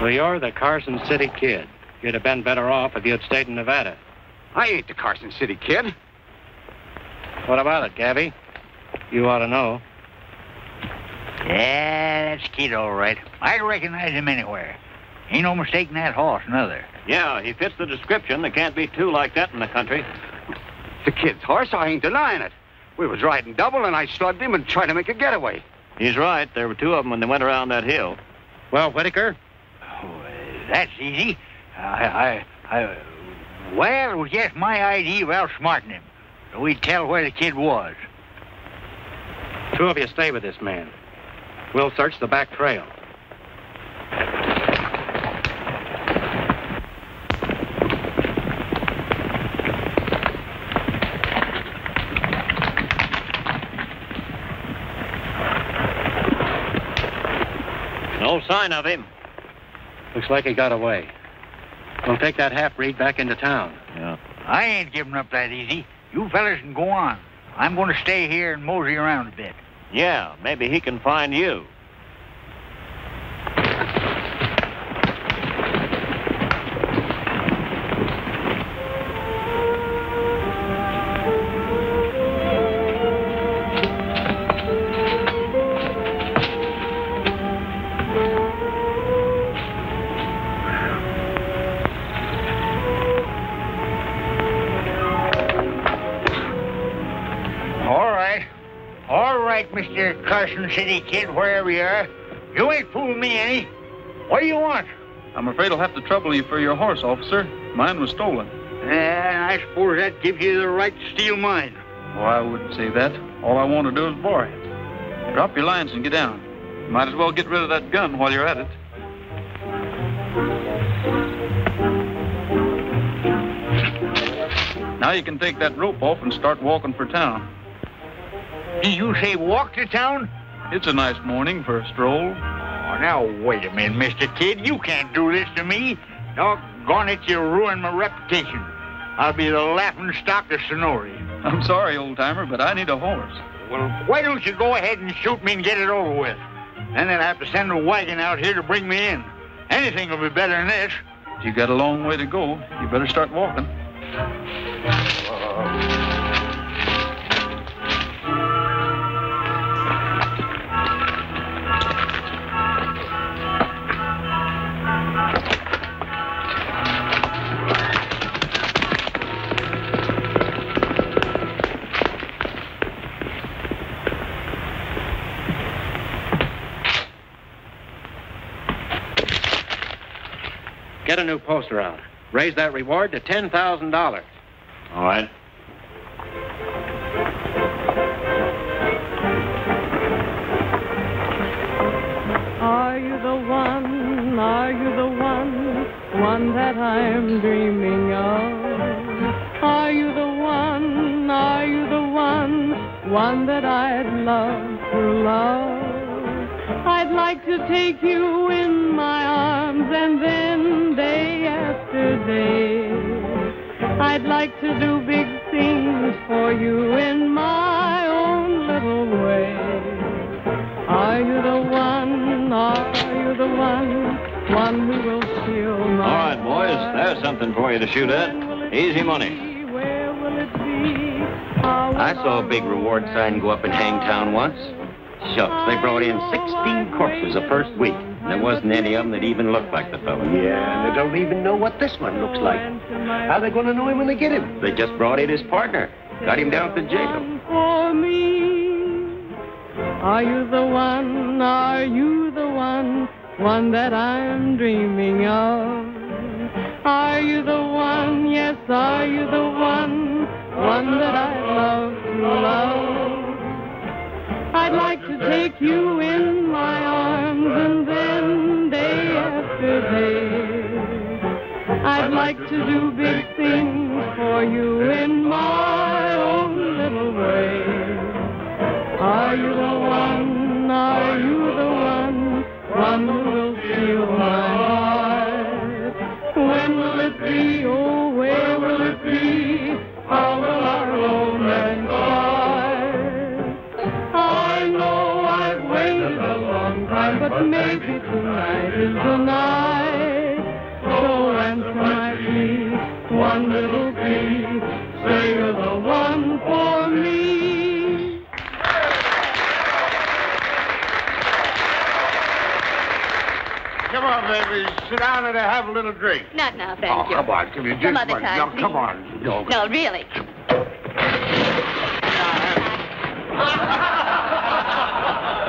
So you're the Carson City Kid. You'd have been better off if you'd stayed in Nevada. I ain't the Carson City Kid. What about it, Gabby? You ought to know. Yeah, that's Kid all right. I'd recognize him anywhere. Ain't no mistaking that horse, neither. Yeah, he fits the description. There can't be two like that in the country. The Kid's horse, I ain't denying it. We was riding double, and I slugged him and tried to make a getaway. He's right. There were two of them when they went around that hill. Well, Whitaker? Oh, that's easy. Well, it was just my idea of outsmarting him, so we'd tell where the Kid was. Two of you stay with this man. We'll search the back trail. No sign of him. Looks like he got away. We'll take that half-breed back into town. Yeah. I ain't giving up that easy. You fellas can go on. I'm going to stay here and mosey around a bit. Yeah, maybe he can find you. Mr. Carson City Kid, wherever you are. You ain't fooling me any. What do you want? I'm afraid I'll have to trouble you for your horse, officer. Mine was stolen. And I suppose that gives you the right to steal mine. Oh, I wouldn't say that. All I want to do is borrow it. Drop your lines and get down. Might as well get rid of that gun while you're at it. Now you can take that rope off and start walking for town. Did you say walk to town? It's a nice morning for a stroll. Oh, now, wait a minute, Mr. Kid. You can't do this to me. Doggone it, you ruined my reputation. I'll be the laughing stock of Sonora. I'm sorry, old-timer, but I need a horse. Well, why don't you go ahead and shoot me and get it over with? Then they'll have to send a wagon out here to bring me in. Anything will be better than this. You got a long way to go. You better start walking. Get a new poster out. Raise that reward to $10,000. All right. Are you the one? Are you the one that I'm dreaming of? Are you the one? Are you the one that I'd love to love? I'd like to take you in my arms and then day after day I'd like to do big things for you in my own little way. Are you the one? Are you the one who will steal my All right, boys, there's something for you to shoot at. Easy money. Where will it be? I saw a big reward sign go up in Hangtown once. Shucks, they brought in 16 corpses the first week. And there wasn't any of them that even looked like the fellow. Yeah, and they don't even know what this one looks like. How are they going to know him when they get him? They just brought in his partner. Got him down at the jail. For me, are you the one? Are you the one that I'm dreaming of? Are you the one? Yes, are you the one that I love to love? I'd like to take you in my arms and then day after day I'd like to do big things for you in my own little way. Are you the one? Are you the one who will steal my heart? When will it be? Oh, where will it be? How will our romance start? I know I've waited a long time, but maybe tonight is the night come on, baby. Sit down and have a little drink. Not now, thank you. Come on, give me just Some other one. time, No, please. come on. No, really.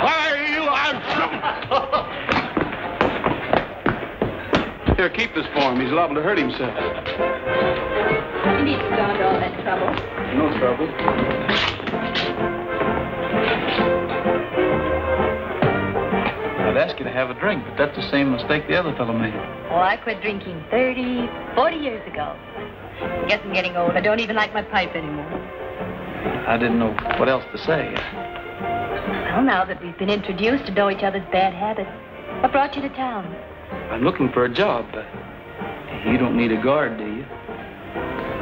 Why, you Here, keep this for him. He's liable to hurt himself. You need to go into all that trouble. No trouble. I'd ask you to have a drink, but that's the same mistake the other fellow made. Oh, I quit drinking 30, 40 years ago. Guess I'm getting old. I don't even like my pipe anymore. I didn't know what else to say. Well, now that we've been introduced to know each other's bad habits, what brought you to town? I'm looking for a job. You don't need a guard, do you?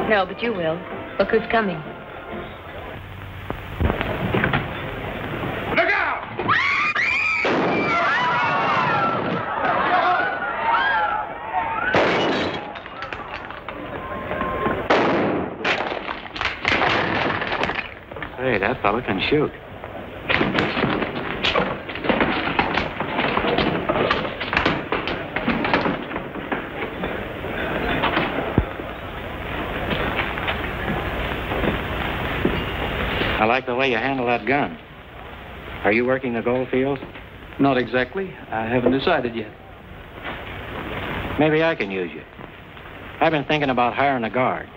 No, but you will. Look who's coming. Look out! Hey, that fella can shoot. I like the way you handle that gun. Are you working the gold fields? Not exactly. I haven't decided yet. Maybe I can use you. I've been thinking about hiring a guard.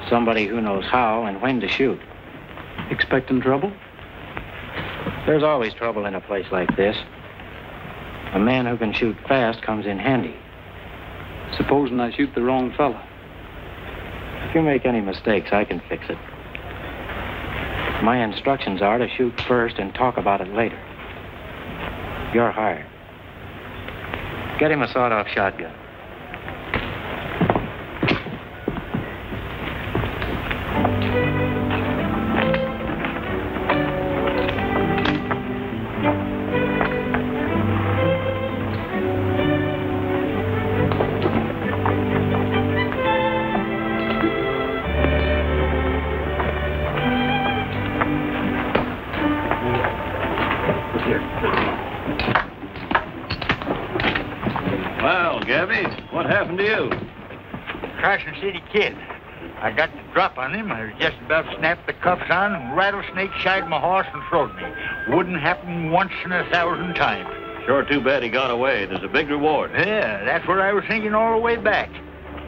Somebody who knows how and when to shoot. Expecting trouble? There's always trouble in a place like this. A man who can shoot fast comes in handy. Supposing I shoot the wrong fella. If you make any mistakes, I can fix it. My instructions are to shoot first and talk about it later. You're hired. Get him a sawed-off shotgun. What happened to you? Carson City Kid. I got the drop on him. I was just about to snap the cuffs on, and rattlesnake shied my horse and throwed me. Wouldn't happen once in 1,000 times. Sure too bad he got away. There's a big reward. Yeah, that's what I was thinking all the way back.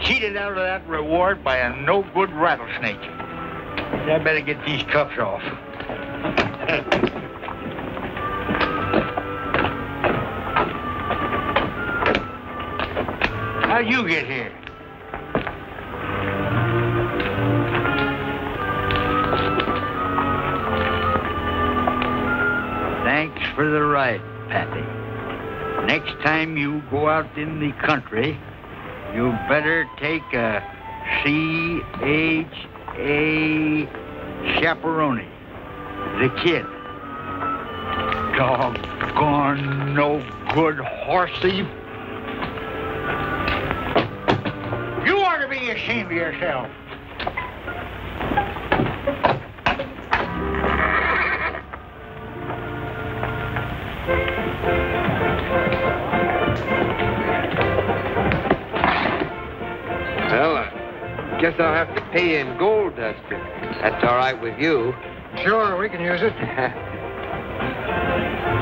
Cheated out of that reward by a no-good rattlesnake. I better get these cuffs off. How'd you get here? Thanks for the ride, Pappy. Next time you go out in the country, you better take a C-H-A chaperone. The kid. Doggone no good horse thief. You ought to be ashamed of yourself. Well, I guess I'll have to pay you in gold dust if that's all right with you. Sure, we can use it.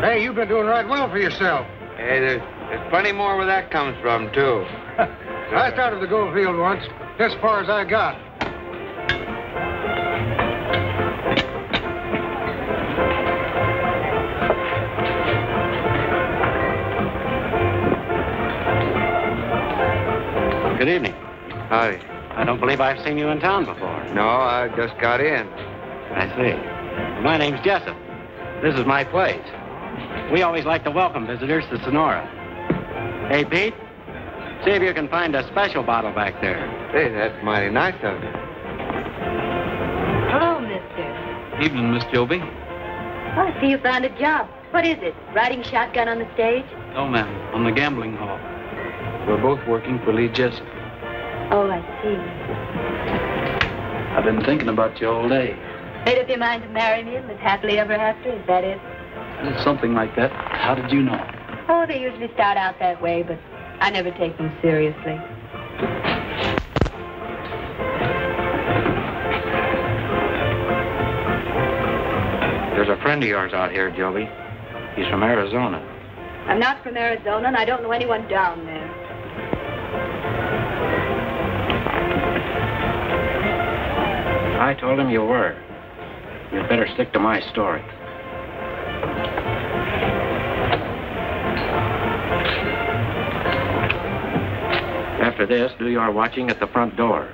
Hey, you've been doing right well for yourself. Hey, there's plenty more where that comes from, too. I started the gold field once, as far as I got. Good evening. Howdy. I don't believe I've seen you in town before. No, I just got in. I see. My name's Jessup. This is my place. We always like to welcome visitors to Sonora. Hey, Pete, see if you can find a special bottle back there. Hey, that's mighty nice of you. Hello, mister. Evening, Miss Joby. Oh, I see you found a job. What is it? Riding shotgun on the stage? No, ma'am. On the gambling hall. We're both working for Lee Jessup. Oh, I see. I've been thinking about you all day. Made up your mind to marry me and live happily ever after? Is that it? It's something like that. How did you know? Oh, they usually start out that way, but I never take them seriously. There's a friend of yours out here, Joby. He's from Arizona. I'm not from Arizona, and I don't know anyone down there. I told him you were. You'd better stick to my story. After this, do your watching at the front door.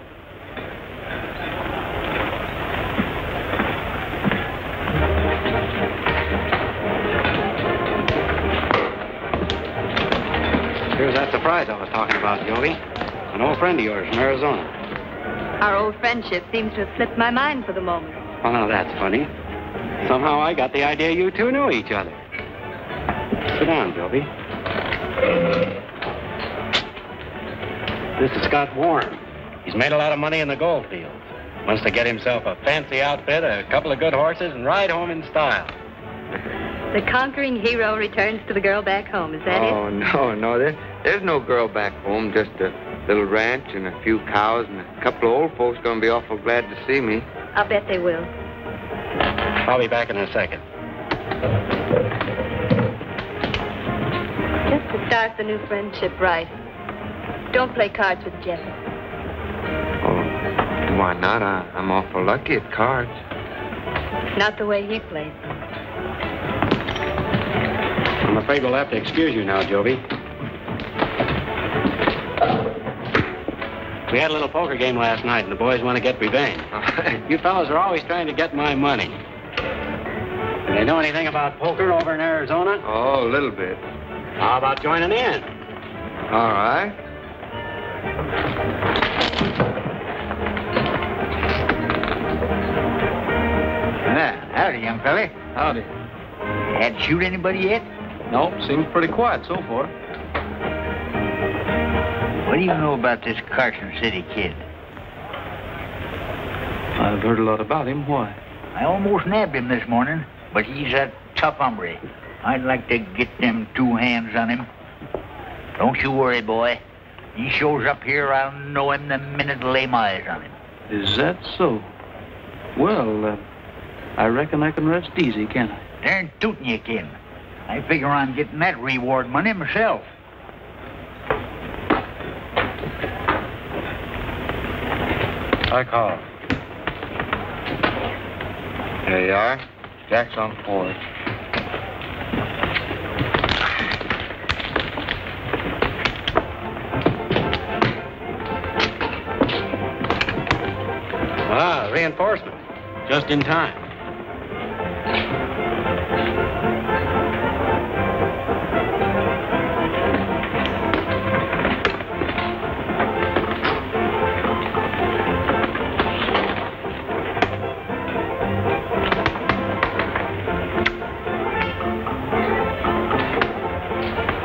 Here's that surprise I was talking about, Joey. An old friend of yours from Arizona. Our old friendship seems to have slipped my mind for the moment. Oh, now that's funny. Somehow I got the idea you two knew each other. Sit down, Joby. This is Scott Warren. He's made a lot of money in the gold fields. Wants to get himself a fancy outfit, a couple of good horses, and ride home in style. The conquering hero returns to the girl back home, is that it? Oh, no. There's no girl back home, just a little ranch and a few cows, and a couple of old folks going to be awful glad to see me. I'll bet they will. I'll be back in a second. Just to start the new friendship right. Don't play cards with Jeff. Oh, why not? I'm awful lucky at cards. Not the way he plays them. I'm afraid we'll have to excuse you now, Joby. We had a little poker game last night, and the boys want to get revenge. You fellas are always trying to get my money. Do they know anything about poker over in Arizona? Oh, a little bit. How about joining in? All right. Howdy, young fella. Howdy. Had to shoot anybody yet? No, seems pretty quiet so far. What do you know about this Carson City Kid? I've heard a lot about him. Why? I almost nabbed him this morning, but he's a tough hombre. I'd like to get them two hands on him. Don't you worry, boy. He shows up here, I'll know him the minute I lay my eyes on him. Is that so? Well, I reckon I can rest easy, can't I? Darn tootin' you can. I figure on getting that reward money myself. I call. There you are. Jack's on forward. Ah, reinforcement. Just in time.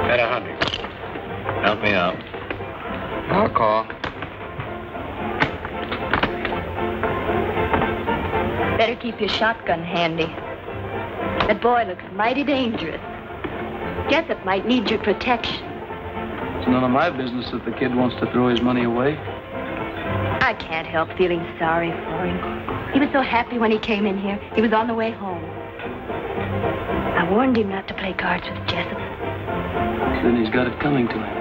Bet 100. Help me out. I'll call. Better keep your shotgun handy. That boy looks mighty dangerous. Jessup might need your protection. It's none of my business if the kid wants to throw his money away. I can't help feeling sorry for him. He was so happy when he came in here. He was on the way home. I warned him not to play cards with Jessup. Then he's got it coming to him.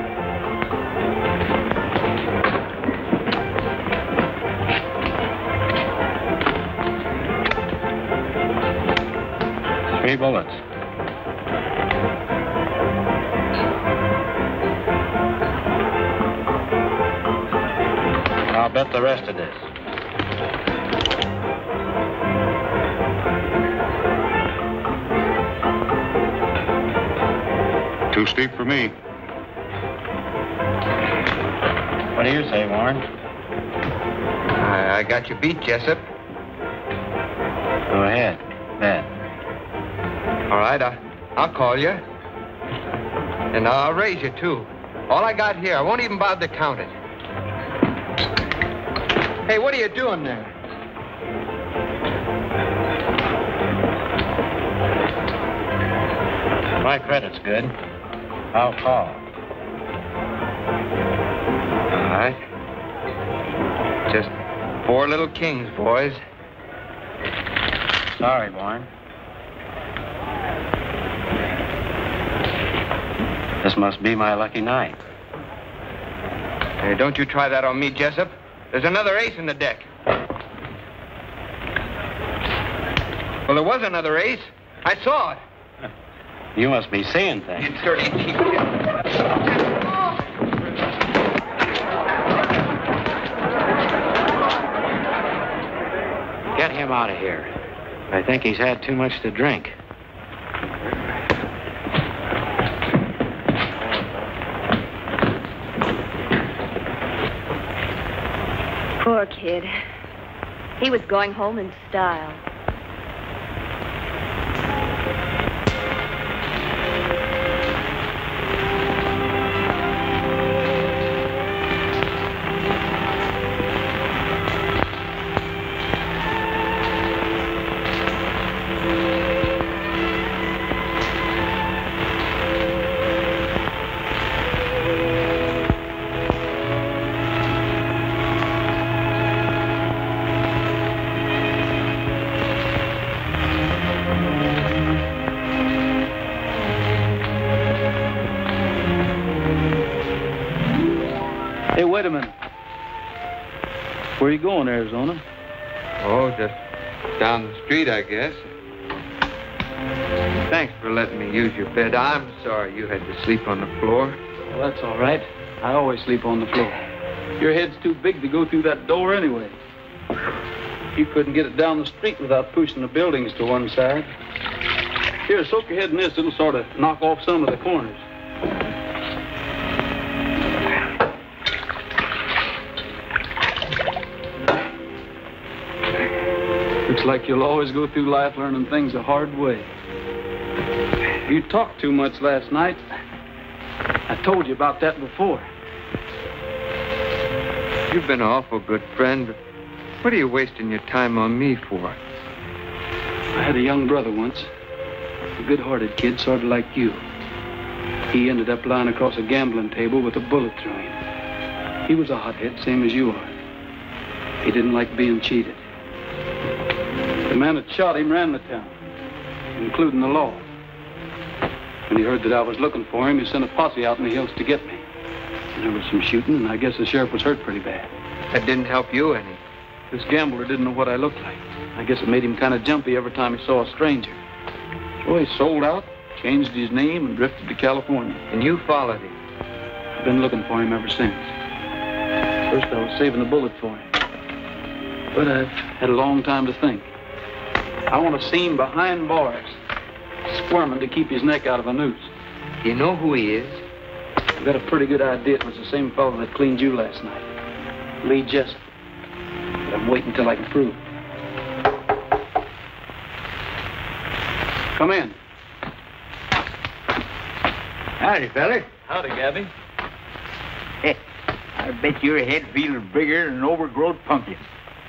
Three bullets. I'll bet the rest of this. Too steep for me. What do you say, Warren? I got you beat, Jessup. Go ahead. Bet. All right, I'll call you. And I'll raise you, too. All I got here, I won't even bother to count it. Hey, what are you doing there? My credit's good. I'll call. right. Just 4 little kings, boys. Sorry, Warren. This must be my lucky night. Hey, don't you try that on me, Jessup. There's another ace in the deck. Well, there was another ace. I saw it. You must be seeing things. You dirty cheap. Get him out of here. I think he's had too much to drink. Poor kid. He was going home in style. Hey, wait a minute. Where are you going, Arizona? Oh, just down the street, I guess. Thanks for letting me use your bed. I'm sorry you had to sleep on the floor. Well, that's all right. I always sleep on the floor. Your head's too big to go through that door anyway. You couldn't get it down the street without pushing the buildings to one side. Here, soak your head in this. It'll sort of knock off some of the corners. Looks like you'll always go through life learning things the hard way. You talked too much last night. I told you about that before. You've been an awful good friend, but what are you wasting your time on me for? I had a young brother once, a good-hearted kid, sort of like you. He ended up lying across a gambling table with a bullet through him. He was a hothead, same as you are. He didn't like being cheated. The man that shot him ran the town, including the law. When he heard that I was looking for him, he sent a posse out in the hills to get me. And there was some shooting, and I guess the sheriff was hurt pretty bad. That didn't help you any. This gambler didn't know what I looked like. I guess it made him kind of jumpy every time he saw a stranger. So he sold out, changed his name, and drifted to California. And you followed him? I've been looking for him ever since. First, I was saving the bullet for him. But I've had a long time to think. I want to see him behind bars, squirming to keep his neck out of a noose. You know who he is? I've got a pretty good idea it was the same fellow that cleaned you last night. Lee Jessup. But I'm waiting until I can prove it. Come in. Howdy, fella. Howdy, Gabby. I bet your head feels bigger than an overgrown pumpkin.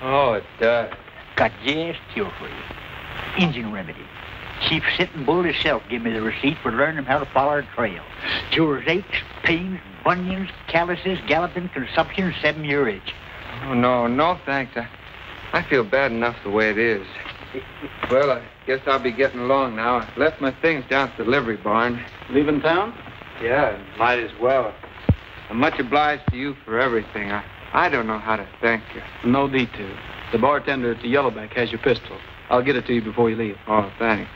Oh, it does. Got just cure for you. Injun remedy. Chief Sitting Bull himself gave me the receipt for learning how to follow our trail. Cures aches, pains, bunions, calluses, galloping, consumption, 7-year itch. Oh, no, thanks. I feel bad enough the way it is. Well, I guess I'll be getting along now. I left my things down at the livery barn. Leaving town? Yeah, might as well. I'm much obliged to you for everything. I don't know how to thank you. No need to. The bartender at the Yellowback has your pistol. I'll get it to you before you leave. Oh, thanks.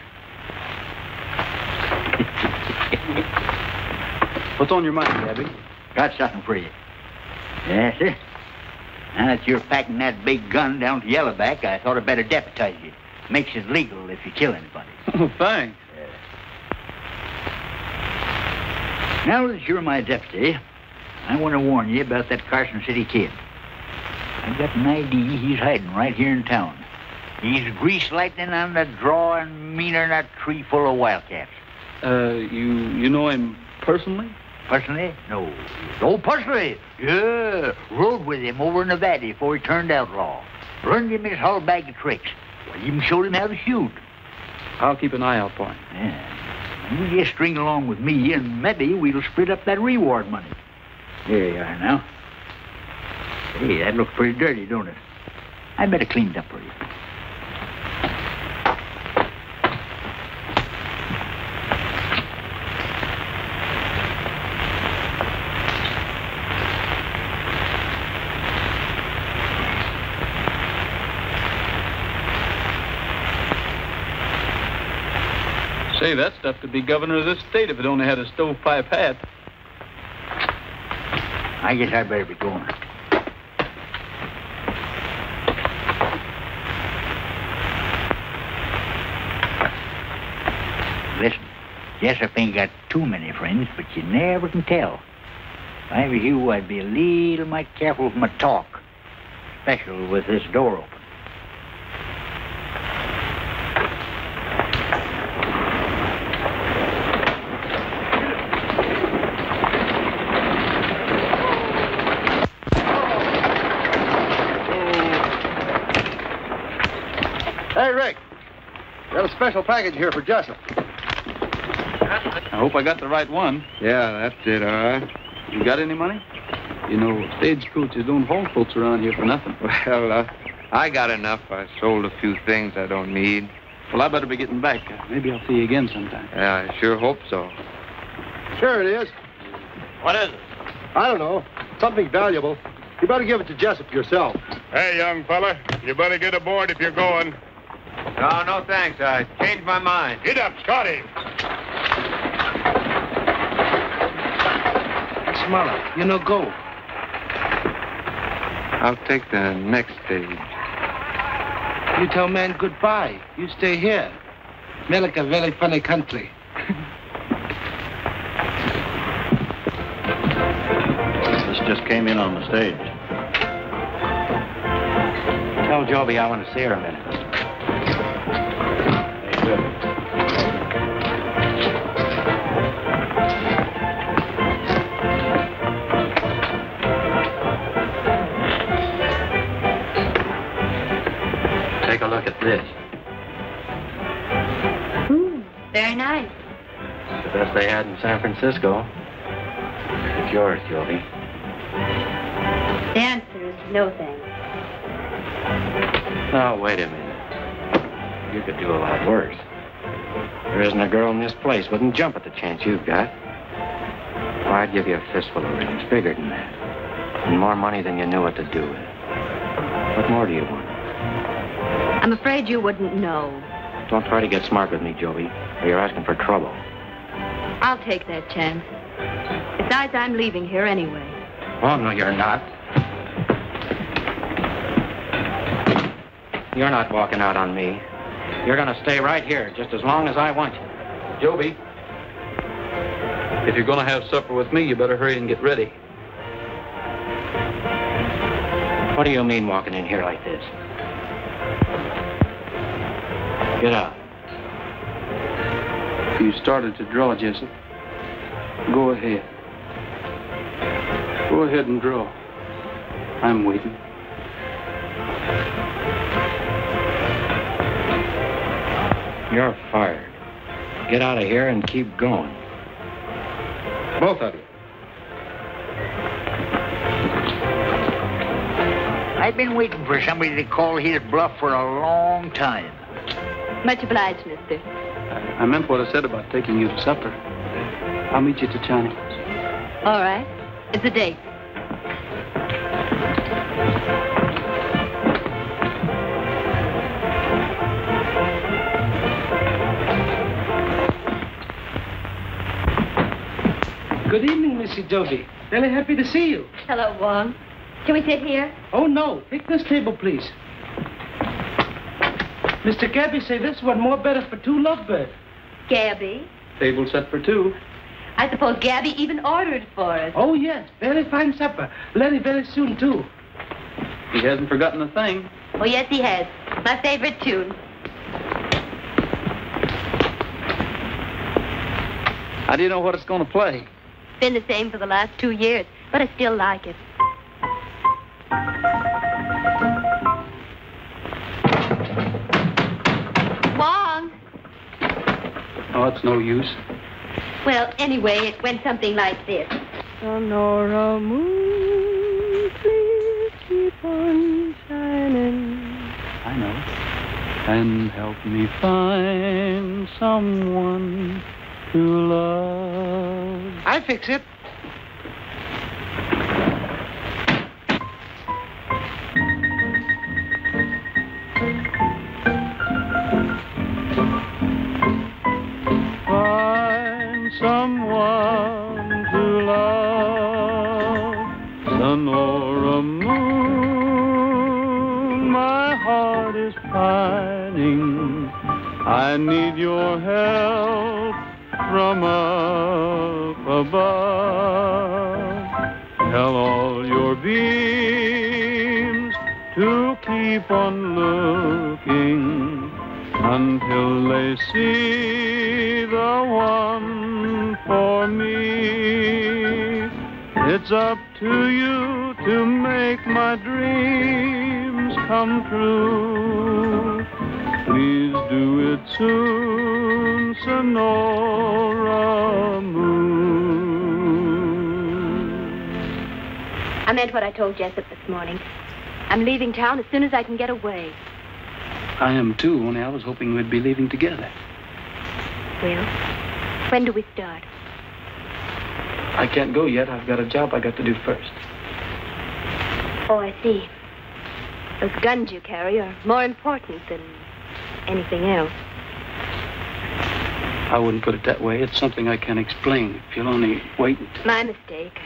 What's on your mind, Gabby? Got something for you. Yes, sir. Now that you're packing that big gun down to Yellowback, I thought I'd better deputize you. Makes it legal if you kill anybody. Oh, thanks. Now that you're my deputy, I want to warn you about that Carson City Kid. I've got an idea he's hiding right here in town. He's grease lightning on the draw and meaner than a tree full of wildcats. You know him personally? Personally? No. Oh, personally? Yeah. Rode with him over in Nevada before he turned outlaw. Learned him his whole bag of tricks. Well, even showed him how to shoot. I'll keep an eye out for him. Yeah. You just string along with me, and maybe we'll split up that reward money. Here you are now. Hey, that looks pretty dirty, don't it? I better clean it up for you. Say, that stuff could be governor of this state if it only had a stovepipe hat. I guess I better be going. Listen, Jessup ain't got too many friends, but you never can tell. If I was you, I'd be a little mite careful with my talk, especially with this door open. Hey, Rick. Got a special package here for Jessup. I hope I got the right one. Yeah, that's it, all right. You got any money? You know, stagecoaches don't hold folks around here for nothing. Well, I got enough. I sold a few things I don't need. Well, I better be getting back. Maybe I'll see you again sometime. Yeah, I sure hope so. Here it is. What is it? I don't know. Something valuable. You better give it to Jessup yourself. Hey, young fella, you better get aboard if you're going. No, no thanks. I changed my mind. Get up, Scotty. Smaller. You no go. I'll take the next stage. You tell man goodbye. You stay here. America, very funny country. This just came in on the stage. Tell Joby I want to see her a minute. Good. Take a look at this. Very nice. It's the best they had in San Francisco. It's yours, Joby. The answer is no thanks. Now, wait a minute. You could do a lot worse. There isn't a girl in this place wouldn't jump at the chance you've got. Why, I'd give you a fistful of rings, bigger than that. And more money than you knew what to do with. What more do you want? I'm afraid you wouldn't know. Don't try to get smart with me, Joby, or you're asking for trouble. I'll take that chance. Besides, I'm leaving here anyway. Oh, no, you're not. You're not walking out on me. You're going to stay right here just as long as I want you. Joby, if you're going to have supper with me, you better hurry and get ready. What do you mean walking in here like this? Get out. If you started to draw, Jessup, go ahead. Go ahead and draw. I'm waiting. You're fired. Get out of here and keep going. Both of you. I've been waiting for somebody to call his bluff for a long time. Much obliged, mister. I meant what I said about taking you to supper. I'll meet you to Johnny's. All right. It's a date. Good evening, Missy Joby. Very happy to see you. Hello, Wong. Can we sit here? Oh, no. Take this table, please. Mr. Gabby say this one more better for two lovebirds. Gabby? Table set for two. I suppose Gabby even ordered for us. Oh, yes. Very fine supper. Lenny very soon, too. He hasn't forgotten a thing. Oh, yes, he has. My favorite tune. How do you know what it's going to play? It's been the same for the last 2 years, but I still like it. Wong! Oh, it's no use. Well, anyway, it went something like this. Sonora moon, please sun shining. I know. And help me find someone to love. I fix it. Find someone to love, sun or a moon, my heart is pining. I need your help from up above. Tell all your beams to keep on looking until they see the one for me. It's up to you to make my dreams come true. Please do it soon, Sonora Moon. I meant what I told Jessup this morning. I'm leaving town as soon as I can get away. I am too, only I was hoping we'd be leaving together. Well, when do we start? I can't go yet. I've got a job I got to do first. Oh, I see. Those guns you carry are more important than anything else. I wouldn't put it that way. It's something I can't explain. If you'll only wait until... My mistake.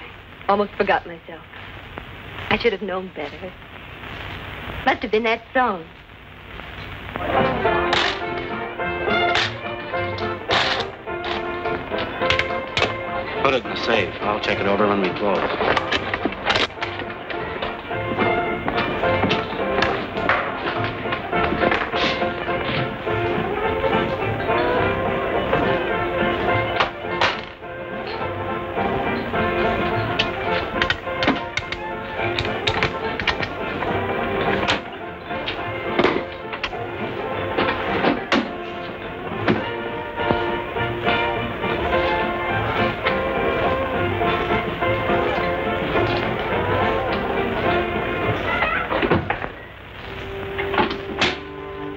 I almost forgot myself. I should have known better. Must have been that song. Put it in the safe. I'll check it over when we close.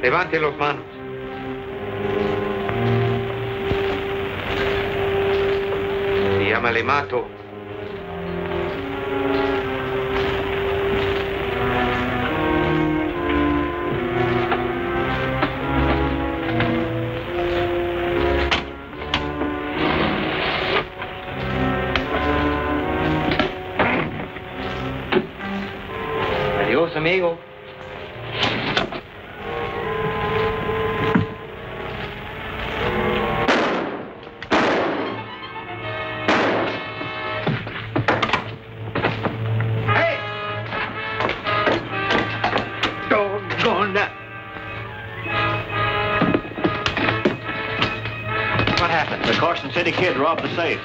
Levante los manos. Si llama le mato. Adiós, amigo. The Carson City Kid robbed the safe.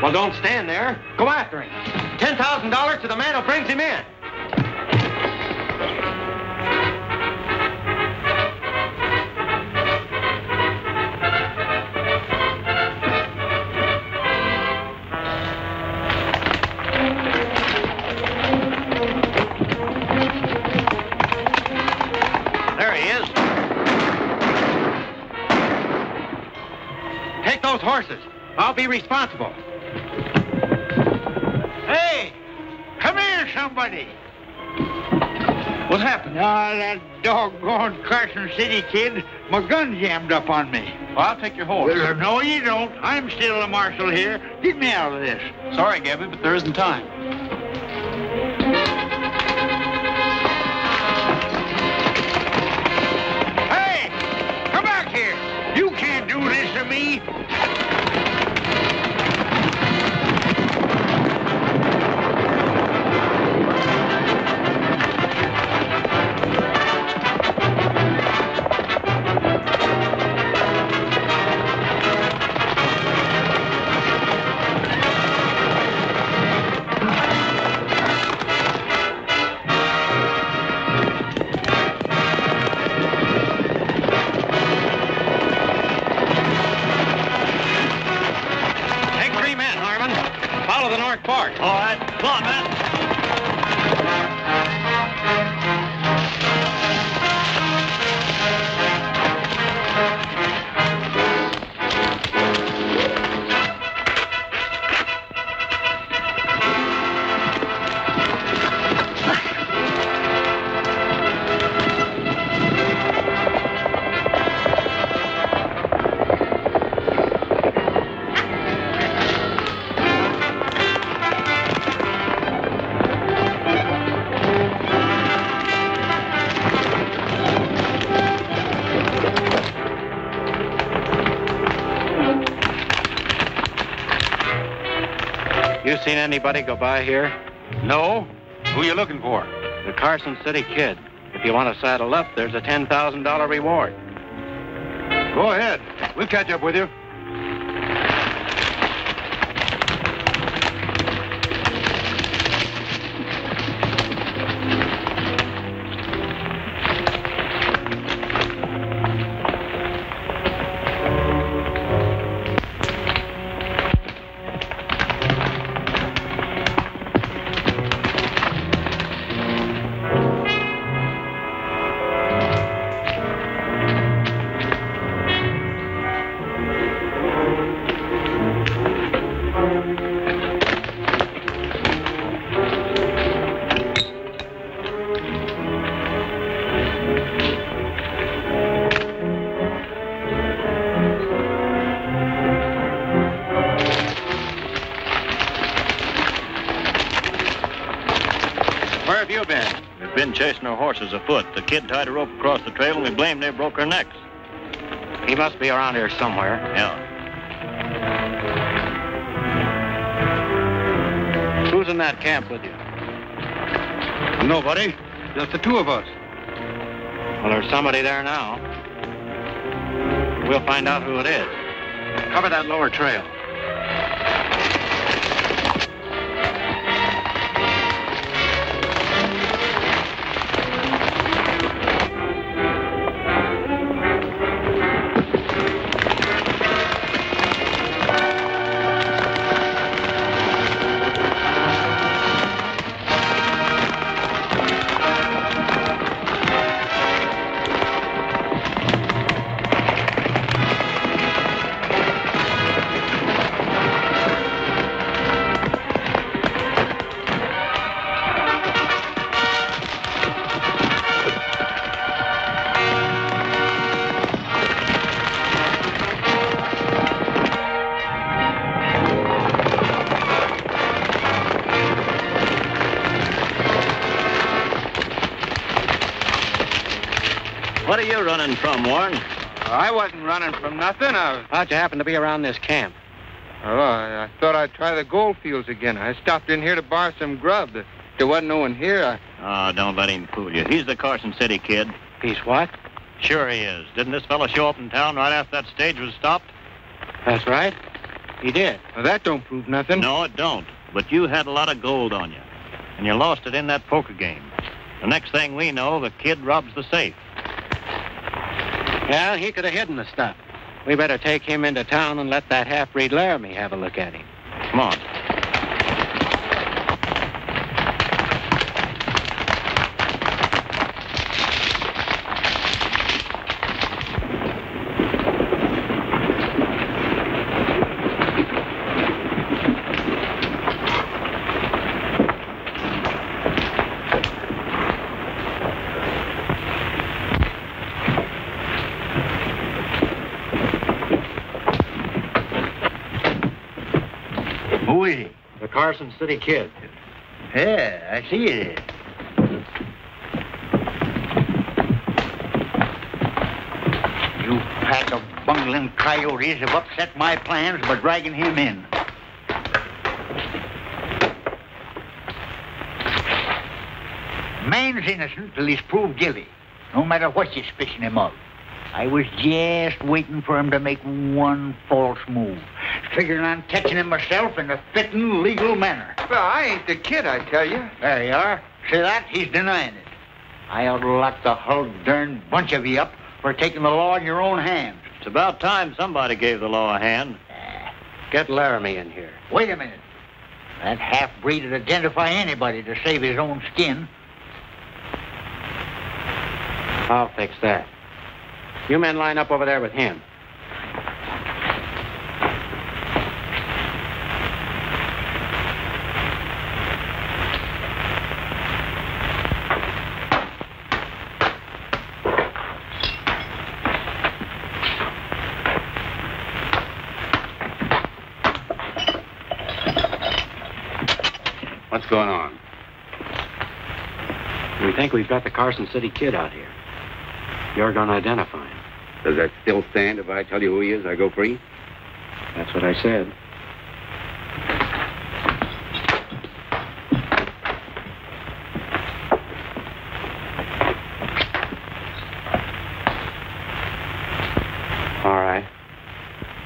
Well, don't stand there. Go after him. $10,000 to the man who brings him in. There he is. Take those horses. I'll be responsible. Hey! Come here, somebody! What happened? That doggone Carson City Kid. My gun jammed up on me. Well, I'll take your horse. Well, no, you don't. I'm still the marshal here. Get me out of this. Sorry, Gabby, but there isn't time. Hey! Come back here! You can't do this to me! Take 3 men, Harmon. Follow the north port. All right. Come on, man. You seen anybody go by here? No? Who you looking for? The Carson City Kid. If you want to saddle up, there's a $10,000 reward. Go ahead. We'll catch up with you. Where have you been? We've been chasing our horses afoot. The kid tied a rope across the trail, and we blame they broke our necks. He must be around here somewhere. Yeah. Who's in that camp with you? Nobody. Just the two of us. Well, there's somebody there now. We'll find out who it is. Cover that lower trail. What are you running from, Warren? I wasn't running from nothing. How'd you happen to be around this camp? Oh, I thought I'd try the gold fields again. I stopped in here to borrow some grub. There wasn't no one here. Oh, don't let him fool you. He's the Carson City Kid. He's what? Sure he is. Didn't this fellow show up in town right after that stage was stopped? That's right. He did. Well, that don't prove nothing. No, it don't. But you had a lot of gold on you, and you lost it in that poker game. The next thing we know, the kid robs the safe. Yeah, he could have hidden the stuff. We better take him into town and let that half-breed Laramie have a look at him. Come on. Who is he? The Carson City Kid. Yeah, I see it. You pack of bungling coyotes have upset my plans by dragging him in. Man's innocent till he's proved guilty, no matter what you suspicion him of. I was just waiting for him to make one false move, figuring on catching him myself in a fitting, legal manner. Well, I ain't the kid, I tell you. There you are. See that? He's denying it. I ought to lock the whole darn bunch of you up for taking the law in your own hands. It's about time somebody gave the law a hand. Get Laramie in here. Wait a minute. That half-breed would identify anybody to save his own skin. I'll fix that. You men line up over there with him. What's going on? We think we've got the Carson City Kid out here. You're going to identify him. Does that still stand? If I tell you who he is, I go free? That's what I said. All right.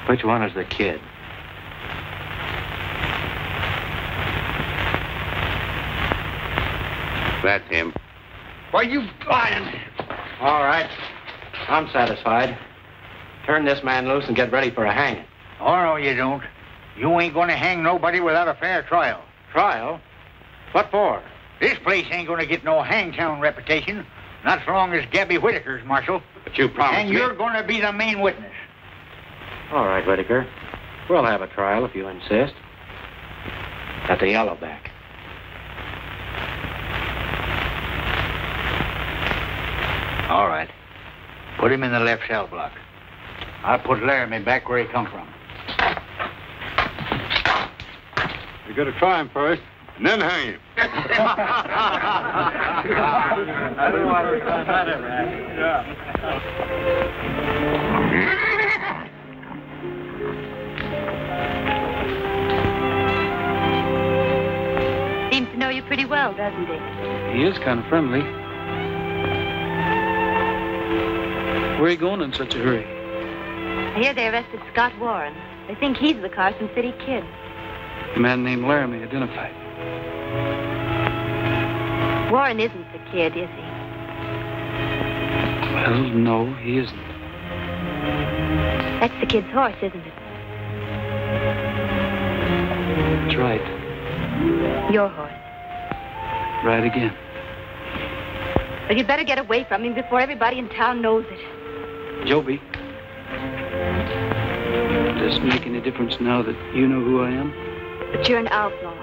Which one is the kid? That's him. Why, you lying? All right. I'm satisfied. Turn this man loose and get ready for a hanging. Oh, no, you don't. You ain't gonna hang nobody without a fair trial. Trial? What for? This place ain't gonna get no hangtown reputation, not so long as Gabby Whitaker's marshal. But you promised And me. you're gonna be the main witness. All right, Whitaker. We'll have a trial if you insist. At the Yellowback. All right. Put him in the left cell block. I'll put Laramie back where he come from. You gotta try him first, and then hang him. I don't want to find out Seems to know you pretty well, doesn't he? He is kind of friendly. Where are you going in such a hurry? I hear they arrested Scott Warren. They think he's the Carson City Kid. A man named Laramie identified. Warren isn't the kid, is he? Well, no, he isn't. That's the kid's horse, isn't it? That's right. Your horse. Right again. Well, you'd better get away from him before everybody in town knows it. Joby, does it make any difference now that you know who I am? But you're an outlaw.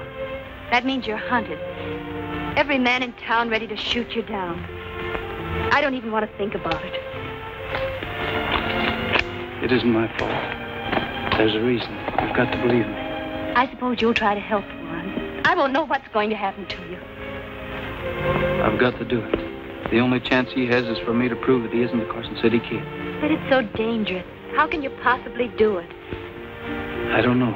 That means you're hunted. Every man in town ready to shoot you down. I don't even want to think about it. It isn't my fault. There's a reason. You've got to believe me. I suppose you'll try to help Warren. I won't know what's going to happen to you. I've got to do it. The only chance he has is for me to prove that he isn't the Carson City Kid. But it's so dangerous. How can you possibly do it? I don't know.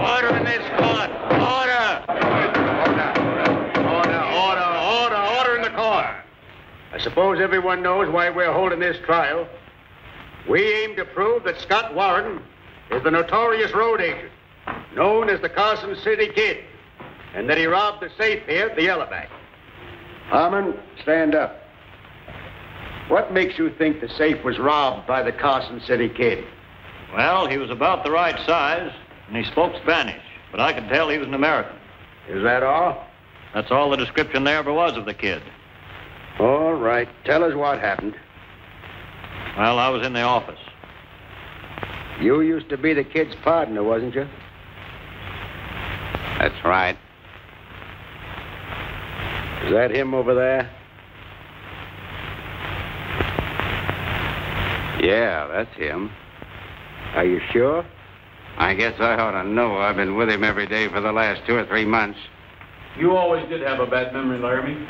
Order in this court. Order. Order in the court. I suppose everyone knows why we're holding this trial. We aim to prove that Scott Warren is the notorious road agent, known as the Carson City Kid, and that he robbed the safe here at the Yellowback. Harmon, stand up. What makes you think the safe was robbed by the Carson City Kid? Well, he was about the right size, and he spoke Spanish, but I could tell he was an American. Is that all? That's all the description there ever was of the kid. All right. Tell us what happened. Well, I was in the office. You used to be the kid's partner, wasn't you? That's right. Is that him over there? Yeah, that's him. Are you sure? I guess I ought to know. I've been with him every day for the last 2 or 3 months. You always did have a bad memory, Laramie.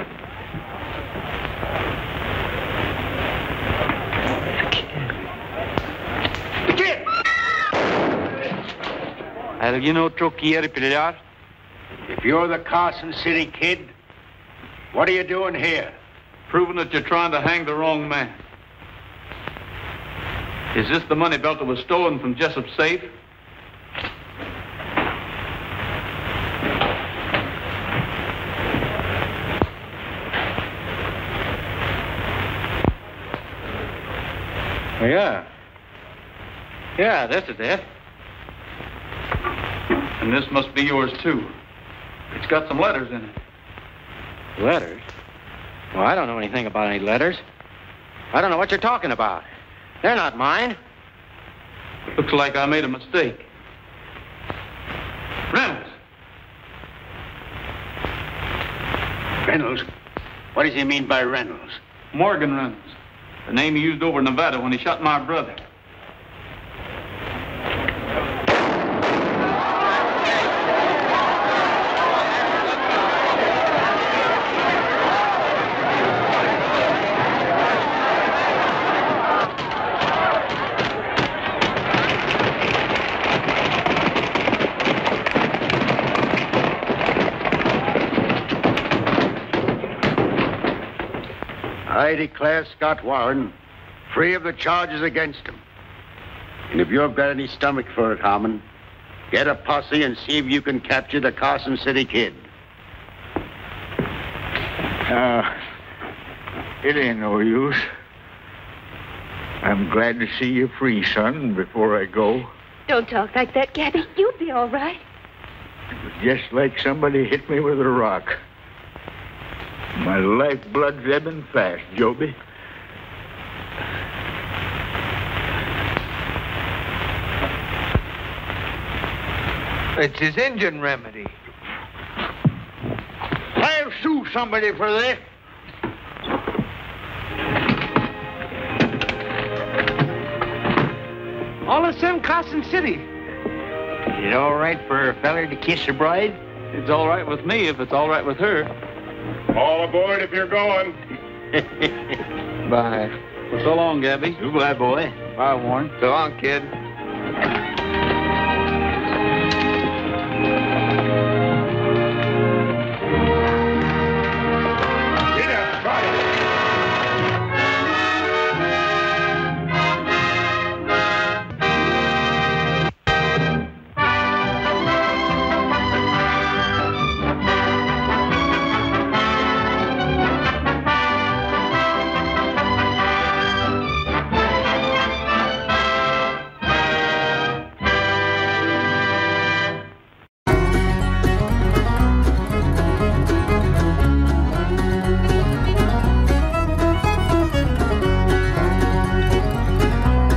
¿Alguien otro quiere pelear? If you're the Carson City Kid, what are you doing here? Proving that you're trying to hang the wrong man. Is this the money belt that was stolen from Jessup's safe? Yeah. Yeah, this is it. And this must be yours, too. It's got some letters in it. Letters? Well, I don't know anything about any letters. I don't know what you're talking about. They're not mine. Looks like I made a mistake. Reynolds! Reynolds? What does he mean by Reynolds? Morgan Reynolds. The name he used over in Nevada when he shot my brother. I declare Scott Warren free of the charges against him. And if you've got any stomach for it, Harmon, get a posse and see if you can capture the Carson City Kid. It ain't no use. I'm glad to see you free, son, before I go. Don't talk like that, Gabby. You'll be all right. It was just like somebody hit me with a rock. My lifeblood's ebbing fast, Joby. It's his engine remedy. I'll sue somebody for this. All the same, Carson City. Is it all right for a feller to kiss a bride? It's all right with me if it's all right with her. All aboard if you're going. Bye. Well, so long, Gabby. Goodbye, boy. Bye, Warren. So long, kid.